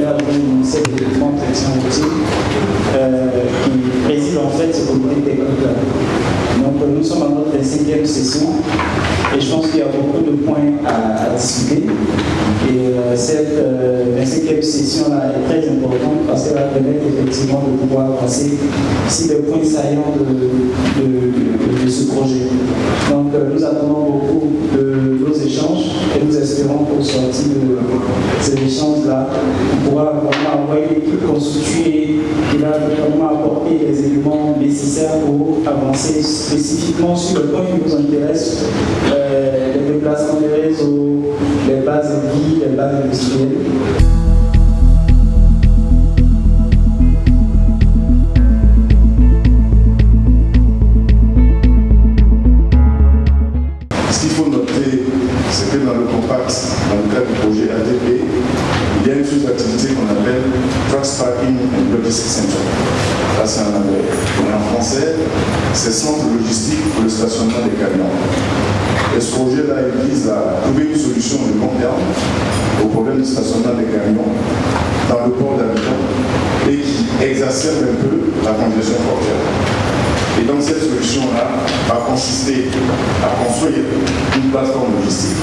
secrétaire du ministère de l'équipement de protection routier, qui préside en fait ce comité technique-là. Donc nous sommes à notre 5e session et je pense qu'il y a beaucoup de points à discuter. Et cette 25e session-là est très importante parce qu'elle va permettre effectivement de pouvoir avancer sur les points saillants de ce projet. Donc nous attendons beaucoup de nos échanges et nous espérons qu'au sortir de ces échanges-là, on pourra vraiment avoir une équipe constituée qui va vraiment apporter les éléments nécessaires pour avancer spécifiquement sur le point qui nous intéresse, les déplacements des réseaux, les bases de vie, les bases industrielles. Ce qu'il faut noter, c'est que dans le compact, dans le cadre du projet ATP, il y a une sous-activité qu'on appelle Trucks Parking and Logistics Center. Là, c'est en anglais. Mais en français, c'est centre logistique pour le stationnement des camions. Et ce projet-là, il vise à trouver une solution de long terme au problème du stationnement des camions dans le port d'Abidjan et qui exacerbe un peu la congestion portuaire. Et donc cette solution-là va consister à construire une plateforme logistique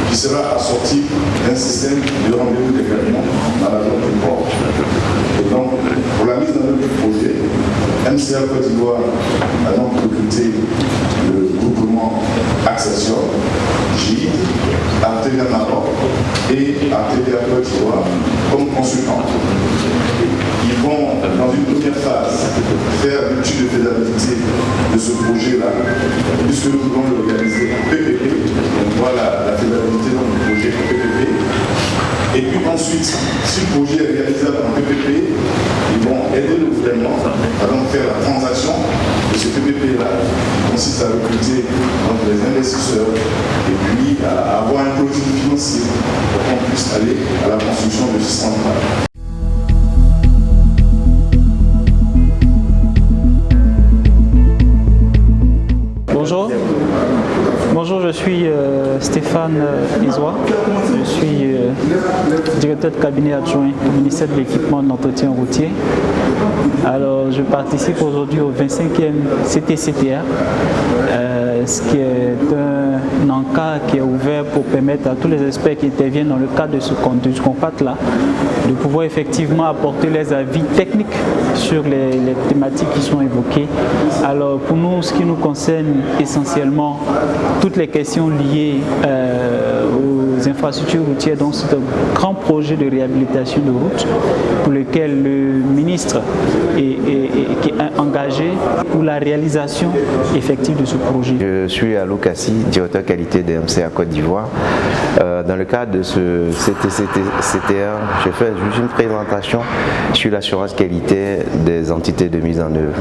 qui sera assortie d'un système de rendez-vous des camions dans la zone du port. Et donc, pour la mise en œuvre du projet, MCA Côte d'Ivoire a donc recruté le groupement Accession, GID, Arteria Maroc et Arteria Côte d'Ivoire comme consultants. Ils vont, dans une première phase, faire l'étude de faisabilité de ce projet-là, puisque nous voulons l'organiser en PPP. Donc voilà la faisabilité dans le projet en PPP. Et puis ensuite, si le projet est réalisable en PPP, ils vont aider le gouvernement à donc faire la transaction de ce PPP-là, qui consiste à recruter donc, les investisseurs et puis à avoir un projet financier pour qu'on puisse aller à la construction de ce centre-là. Bonjour, je suis Stéphane Isoa, je suis directeur de cabinet adjoint au ministère de l'équipement de l'entretien routier. Alors, je participe aujourd'hui au 25e CTCTR, ce qui est un encart qui est ouvert pour permettre à tous les experts qui interviennent dans le cadre de ce compact-là de pouvoir effectivement apporter les avis techniques sur les thématiques qui sont évoquées. Alors, pour nous, ce qui nous concerne essentiellement, toutes les questions liées aux infrastructures routières, donc c'est un grand projet de réhabilitation de routes pour lequel le ministre est engagé pour la réalisation effective de ce projet. Je suis Alou Kassi, directeur qualité de MCA Côte d'Ivoire. Dans le cadre de ce CTR, je fais juste une présentation sur l'assurance qualité des entités de mise en œuvre.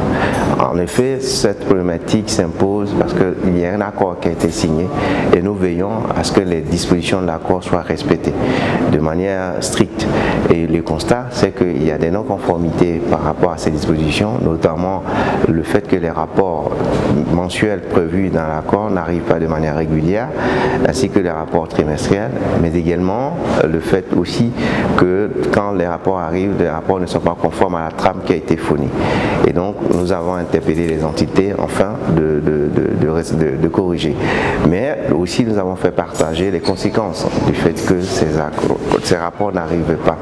En effet, cette problématique s'impose parce qu'il y a un accord qui a été signé et nous veillons à ce que les dispositions de l'accord soient respectées de manière stricte. Et le constat, c'est qu'il y a des non-conformités par rapport à ces dispositions, notamment le fait que les rapports mensuels prévus dans l'accord n'arrivent pas de manière régulière, ainsi que les rapports trimestriels, mais également le fait aussi que quand les rapports arrivent, les rapports ne sont pas conformes à la trame qui a été fournie. Et donc, nous avons interpellé les entités afin de corriger. Mais aussi, nous avons fait partager les conséquences du fait que ces rapports n'arrivent pas.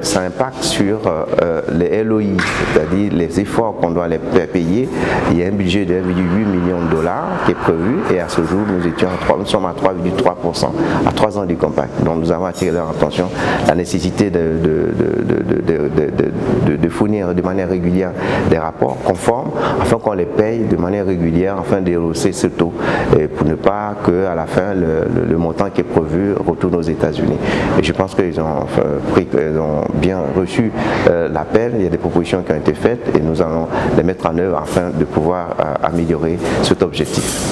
Ça impacte sur les LOI, c'est-à-dire les efforts qu'on doit les payer. Il y a un budget de 1,8 million de dollars qui est prévu et à ce jour, nous sommes à 3,3% à 3 ans du compact. Donc nous avons attiré leur attention la nécessité de fournir de manière régulière des rapports conformes afin qu'on les paye de manière régulière afin de rehausser ce taux et pour ne pas qu'à la fin le montant qui est prévu retourne aux États-Unis. Et je pense qu'ils ont bien reçu l'appel, il y a des propositions qui ont été faites et nous allons les mettre en œuvre afin de pouvoir améliorer cet objectif.